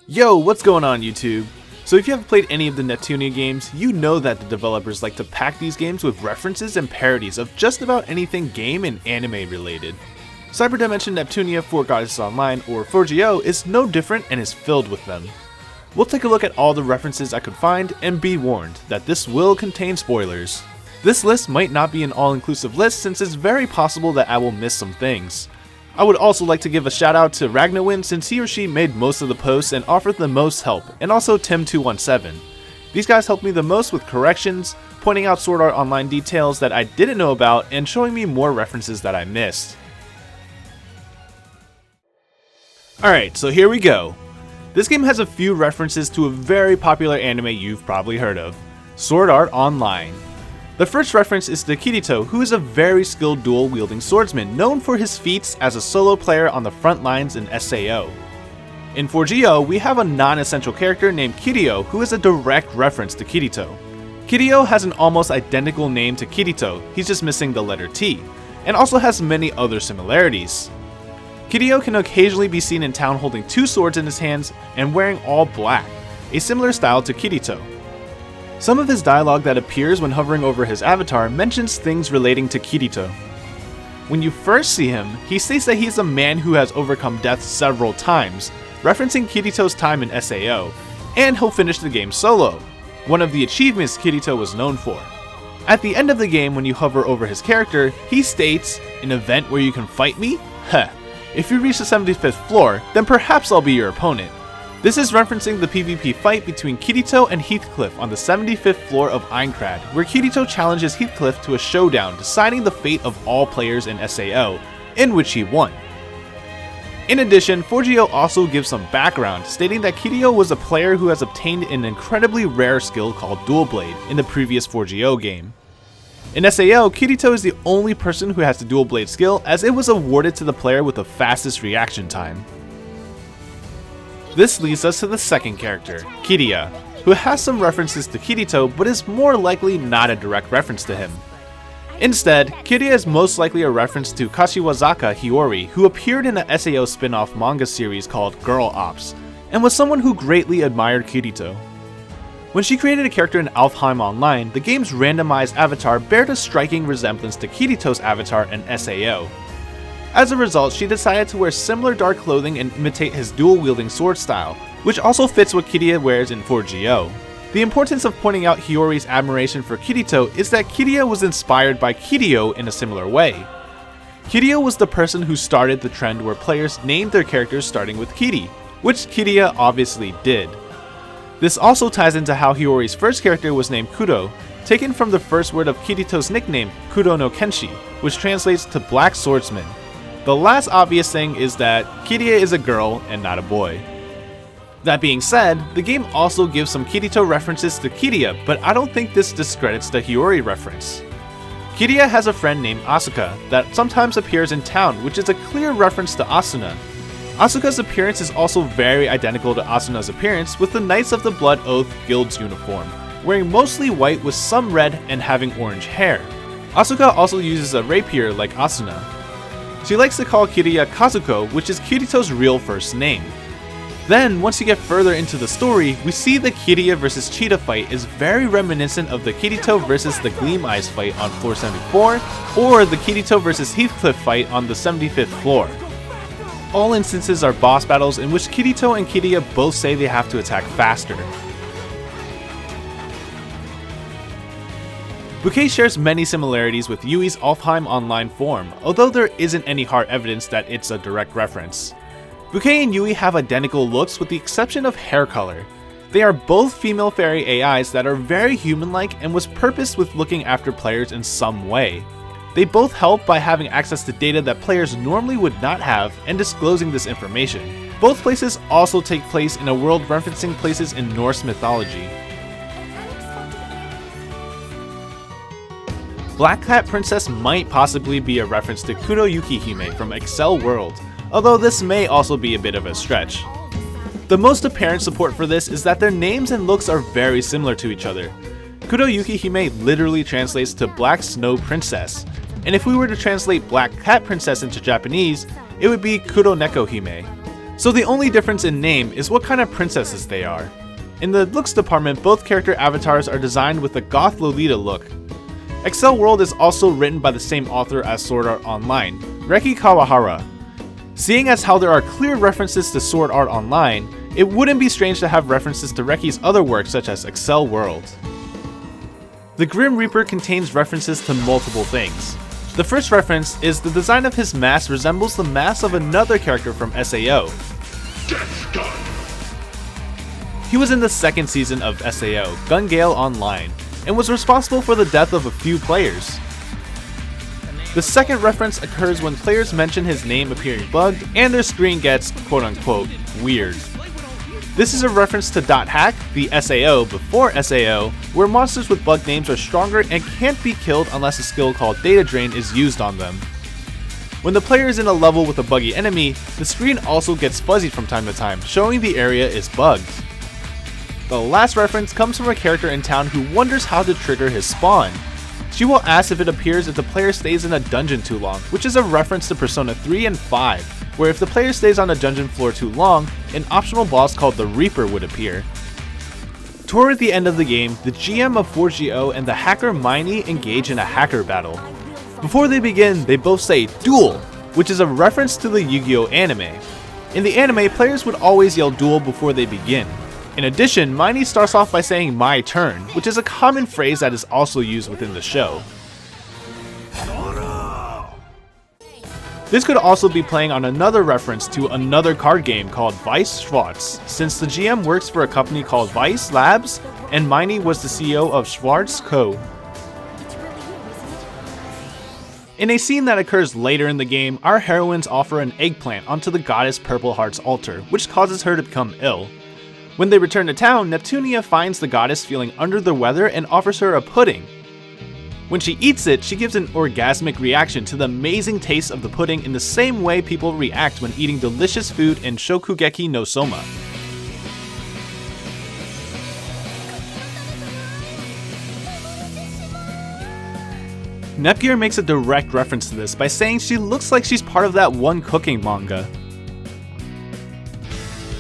Yo, what's going on YouTube? So if you haven't played any of the Neptunia games, you know that the developers like to pack these games with references and parodies of just about anything game and anime related. Cyberdimension Neptunia for Goddess Online, or 4GO, is no different and is filled with them. We'll take a look at all the references I could find and be warned that this will contain spoilers. This list might not be an all-inclusive list since it's very possible that I will miss some things. I would also like to give a shout out to Ragnarok since he or she made most of the posts and offered the most help, and also Tim217. These guys helped me the most with corrections, pointing out Sword Art Online details that I didn't know about, and showing me more references that I missed. Alright, so here we go. This game has a few references to a very popular anime you've probably heard of, Sword Art Online. The first reference is to Kirito, who is a very skilled dual-wielding swordsman known for his feats as a solo player on the front lines in SAO. In 4GO, we have a non-essential character named Kiryu, who is a direct reference to Kirito. Kiryu has an almost identical name to Kirito, he's just missing the letter T, and also has many other similarities. Kiryu can occasionally be seen in town holding two swords in his hands and wearing all black, a similar style to Kirito. Some of his dialogue that appears when hovering over his avatar mentions things relating to Kirito. When you first see him, he states that he is a man who has overcome death several times, referencing Kirito's time in SAO, and he'll finish the game solo, one of the achievements Kirito was known for. At the end of the game, when you hover over his character, he states, "An event where you can fight me? Heh. If you reach the 75th floor, then perhaps I'll be your opponent." This is referencing the PvP fight between Kirito and Heathcliff on the 75th floor of Aincrad, where Kirito challenges Heathcliff to a showdown deciding the fate of all players in SAO, in which he won. In addition, 4GO also gives some background, stating that Kiryu was a player who has obtained an incredibly rare skill called Dual Blade in the previous 4GO game. In SAO, Kirito is the only person who has the Dual Blade skill, as it was awarded to the player with the fastest reaction time. This leads us to the second character, Kiryu, who has some references to Kirito but is more likely not a direct reference to him. Instead, Kiryu is most likely a reference to Kashiwazaka Hiyori, who appeared in a SAO spin-off manga series called Girl Ops, and was someone who greatly admired Kirito. When she created a character in Alfheim Online, the game's randomized avatar bared a striking resemblance to Kirito's avatar in SAO. As a result, she decided to wear similar dark clothing and imitate his dual-wielding sword style, which also fits what Kiryu wears in 4GO. The importance of pointing out Hiyori's admiration for Kirito is that Kiryu was inspired by Kiryu in a similar way. Kiryu was the person who started the trend where players named their characters starting with Kiri, which Kiryu obviously did. This also ties into how Hiyori's first character was named Kudo, taken from the first word of Kirito's nickname, Kudo no Kenshi, which translates to Black Swordsman. The last obvious thing is that Kiryu is a girl and not a boy. That being said, the game also gives some Kirito references to Kiryu, but I don't think this discredits the Hiyori reference. Kiryu has a friend named Asuka that sometimes appears in town, which is a clear reference to Asuna. Asuka's appearance is also very identical to Asuna's appearance with the Knights of the Blood Oath Guild's uniform, wearing mostly white with some red and having orange hair. Asuka also uses a rapier like Asuna. She likes to call Kiryu Kazuko, which is Kirito's real first name. Then, once you get further into the story, we see the Kiryu vs Cheetah fight is very reminiscent of the Kirito vs the Gleam Eyes fight on floor 74, or the Kirito vs Heathcliff fight on the 75th floor. All instances are boss battles in which Kirito and Kiryu both say they have to attack faster. Bouquet shares many similarities with Yui's Alfheim Online form, although there isn't any hard evidence that it's a direct reference. Bouquet and Yui have identical looks with the exception of hair color. They are both female fairy AIs that are very human-like and was purposed with looking after players in some way. They both help by having access to data that players normally would not have and disclosing this information. Both places also take place in a world referencing places in Norse mythology. Black Cat Princess might possibly be a reference to Kuroyuki Hime from Accel World, although this may also be a bit of a stretch. The most apparent support for this is that their names and looks are very similar to each other. Kuroyuki Hime literally translates to Black Snow Princess, and if we were to translate Black Cat Princess into Japanese, it would be Kuroneko Hime. So the only difference in name is what kind of princesses they are. In the looks department, both character avatars are designed with a goth Lolita look. Accel World is also written by the same author as Sword Art Online, Reki Kawahara. Seeing as how there are clear references to Sword Art Online, it wouldn't be strange to have references to Reki's other works such as Accel World. The Grim Reaper contains references to multiple things. The first reference is the design of his mask resembles the mask of another character from SAO. He was in the second season of SAO, KanColle Online, and was responsible for the death of a few players. The second reference occurs when players mention his name appearing bugged and their screen gets quote-unquote weird. This is a reference to .hack, the SAO before SAO, where monsters with bug names are stronger and can't be killed unless a skill called Data Drain is used on them. When the player is in a level with a buggy enemy, the screen also gets fuzzy from time to time, showing the area is bugged. The last reference comes from a character in town who wonders how to trigger his spawn. She will ask if it appears if the player stays in a dungeon too long, which is a reference to Persona 3 and 5. Where if the player stays on a dungeon floor too long, an optional boss called the Reaper would appear. Toward the end of the game, the GM of 4GO and the hacker Miney engage in a hacker battle. Before they begin, they both say "Duel," which is a reference to the Yu-Gi-Oh anime. In the anime, players would always yell "Duel" before they begin. In addition, Miney starts off by saying "my turn," which is a common phrase that is also used within the show. This could also be playing on another reference to another card game called Weiss Schwarz, since the GM works for a company called Weiss Labs, and Miney was the CEO of Schwarz Co. In a scene that occurs later in the game, our heroines offer an eggplant onto the goddess Purple Heart's altar, which causes her to become ill. When they return to town, Neptunia finds the goddess feeling under the weather and offers her a pudding. When she eats it, she gives an orgasmic reaction to the amazing taste of the pudding in the same way people react when eating delicious food in Shokugeki no Soma. Nepgear makes a direct reference to this by saying she looks like she's part of that one cooking manga.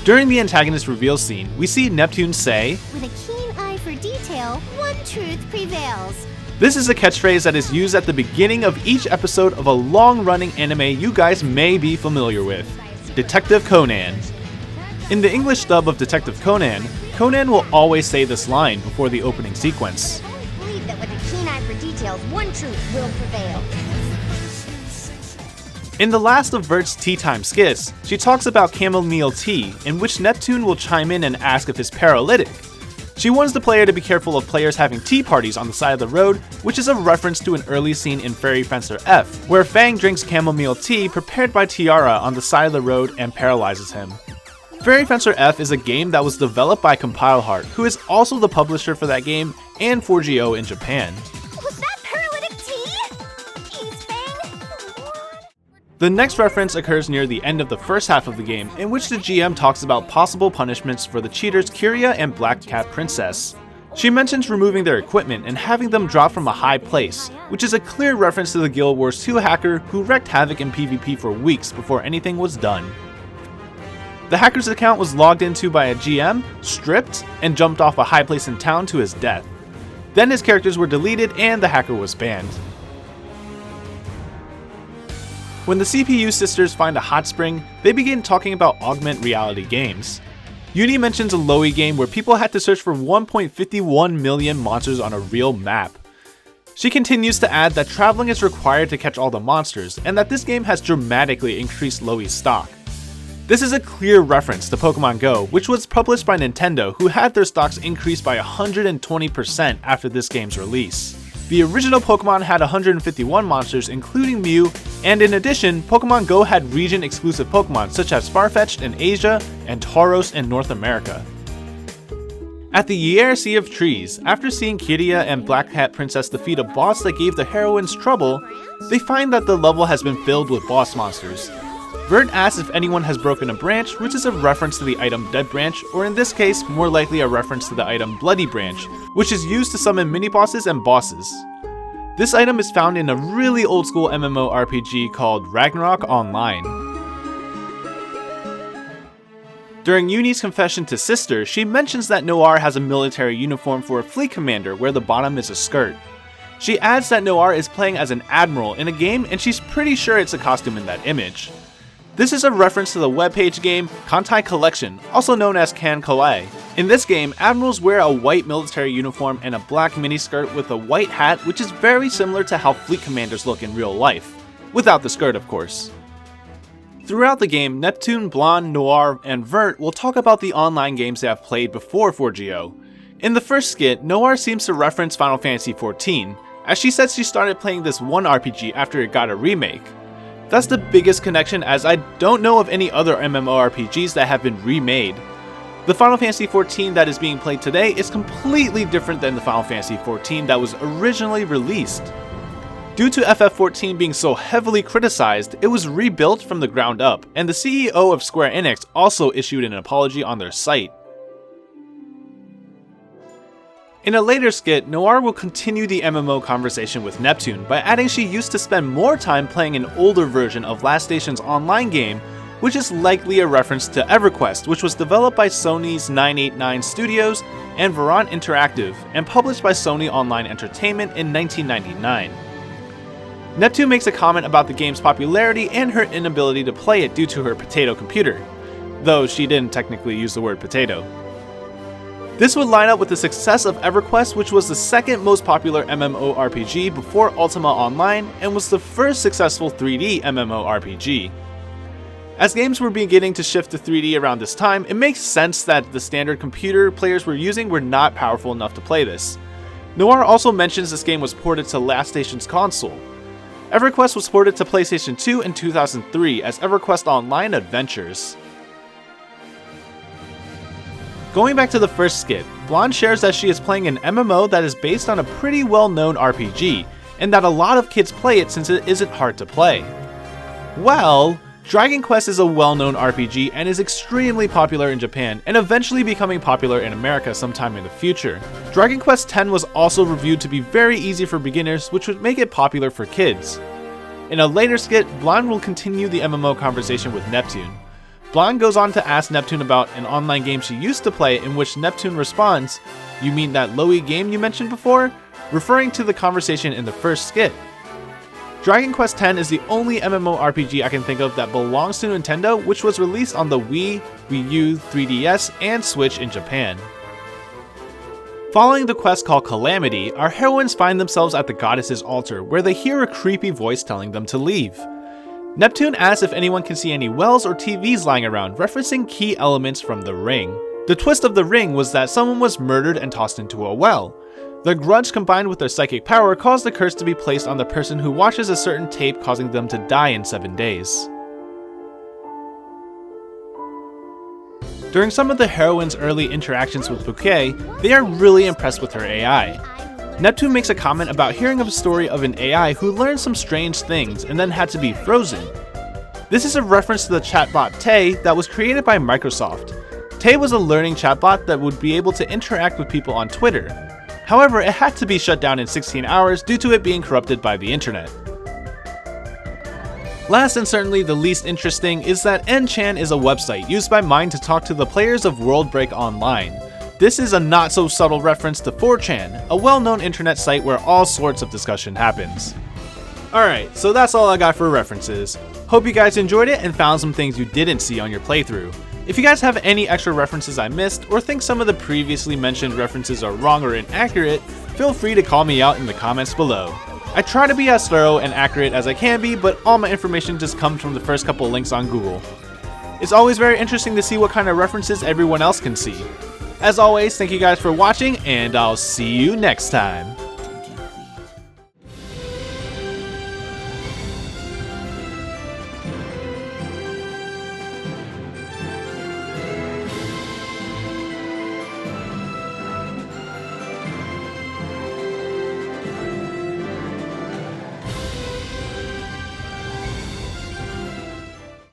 During the antagonist reveal scene, we see Neptune say, "With a keen eye for detail, one truth prevails." This is a catchphrase that is used at the beginning of each episode of a long-running anime you guys may be familiar with, Detective Conan. In the English dub of Detective Conan, Conan will always say this line before the opening sequence. I believe that with a keen eye for details, one truth will prevail. In the last of Vert's Tea Time skits, she talks about chamomile tea, in which Neptune will chime in and ask if it's paralytic. She warns the player to be careful of players having tea parties on the side of the road, which is a reference to an early scene in Fairy Fencer F, where Fang drinks chamomile tea prepared by Tiara on the side of the road and paralyzes him. Fairy Fencer F is a game that was developed by CompileHeart, who is also the publisher for that game and 4GO in Japan. Was that paralytic tea? Jeez, Fang. The next reference occurs near the end of the first half of the game, in which the GM talks about possible punishments for the cheaters Kyria and Black Cat Princess. She mentions removing their equipment and having them drop from a high place, which is a clear reference to the Guild Wars 2 hacker who wreaked havoc in PvP for weeks before anything was done. The hacker's account was logged into by a GM, stripped, and jumped off a high place in town to his death. Then his characters were deleted and the hacker was banned. When the CPU sisters find a hot spring, they begin talking about augmented reality games. Uni mentions a Loey game where people had to search for 1.51 million monsters on a real map. She continues to add that traveling is required to catch all the monsters, and that this game has dramatically increased Loey's stock. This is a clear reference to Pokemon Go, which was published by Nintendo, who had their stocks increased by 120% after this game's release. The original Pokemon had 151 monsters, including Mew, and in addition, Pokemon Go had region-exclusive Pokemon such as Farfetch'd in Asia and Tauros in North America. At the Yair Sea of Trees, after seeing Kyria and Black Cat Princess defeat a boss that gave the heroines trouble, they find that the level has been filled with boss monsters. Vert asks if anyone has broken a branch, which is a reference to the item Dead Branch, or in this case, more likely a reference to the item Bloody Branch, which is used to summon mini-bosses and bosses. This item is found in a really old-school MMORPG called Ragnarok Online. During Uni's confession to Sister, she mentions that Noir has a military uniform for a fleet commander where the bottom is a skirt. She adds that Noir is playing as an admiral in a game and she's pretty sure it's a costume in that image. This is a reference to the webpage game Kantai Collection, also known as KanColle. In this game, admirals wear a white military uniform and a black miniskirt with a white hat, which is very similar to how fleet commanders look in real life. Without the skirt, of course. Throughout the game, Neptune, Blonde, Noir, and Vert will talk about the online games they have played before 4GO. In the first skit, Noir seems to reference Final Fantasy XIV, as she says she started playing this one RPG after it got a remake. That's the biggest connection, as I don't know of any other MMORPGs that have been remade. The Final Fantasy XIV that is being played today is completely different than the Final Fantasy XIV that was originally released. Due to FF14 being so heavily criticized, it was rebuilt from the ground up, and the CEO of Square Enix also issued an apology on their site. In a later skit, Noir will continue the MMO conversation with Neptune by adding she used to spend more time playing an older version of Last Station's online game, which is likely a reference to EverQuest, which was developed by Sony's 989 Studios and Vert Interactive, and published by Sony Online Entertainment in 1999. Neptune makes a comment about the game's popularity and her inability to play it due to her potato computer, though she didn't technically use the word potato. This would line up with the success of EverQuest, which was the second most popular MMORPG before Ultima Online and was the first successful 3D MMORPG. As games were beginning to shift to 3D around this time, it makes sense that the standard computer players were using were not powerful enough to play this. Noir also mentions this game was ported to Last Station's console. EverQuest was ported to PlayStation 2 in 2003 as EverQuest Online Adventures. Going back to the first skit, Blonde shares that she is playing an MMO that is based on a pretty well-known RPG, and that a lot of kids play it since it isn't hard to play. Well, Dragon Quest is a well-known RPG and is extremely popular in Japan, and eventually becoming popular in America sometime in the future. Dragon Quest X was also reviewed to be very easy for beginners, which would make it popular for kids. In a later skit, Blonde will continue the MMO conversation with Neptune. Blonde goes on to ask Neptune about an online game she used to play, in which Neptune responds, "You mean that Loey game you mentioned before?" referring to the conversation in the first skit. Dragon Quest X is the only MMORPG I can think of that belongs to Nintendo, which was released on the Wii, Wii U, 3DS, and Switch in Japan. Following the quest called Calamity, our heroines find themselves at the goddess's altar, where they hear a creepy voice telling them to leave. Neptune asks if anyone can see any wells or TVs lying around, referencing key elements from the ring. The twist of the ring was that someone was murdered and tossed into a well. Their grudge combined with their psychic power caused the curse to be placed on the person who watches a certain tape, causing them to die in 7 days. During some of the heroine's early interactions with Bouquet, they are really impressed with her AI. Neptune makes a comment about hearing of a story of an AI who learned some strange things and then had to be frozen. This is a reference to the chatbot Tay that was created by Microsoft. Tay was a learning chatbot that would be able to interact with people on Twitter. However, it had to be shut down in 16 hours due to it being corrupted by the internet. Last and certainly the least interesting is that N-Chan is a website used by Miney to talk to the players of World Break Online. This is a not so subtle reference to 4chan, a well-known internet site where all sorts of discussion happens. Alright, so that's all I got for references. Hope you guys enjoyed it and found some things you didn't see on your playthrough. If you guys have any extra references I missed, or think some of the previously mentioned references are wrong or inaccurate, feel free to call me out in the comments below. I try to be as thorough and accurate as I can be, but all my information just comes from the first couple links on Google. It's always very interesting to see what kind of references everyone else can see. As always, thank you guys for watching, and I'll see you next time.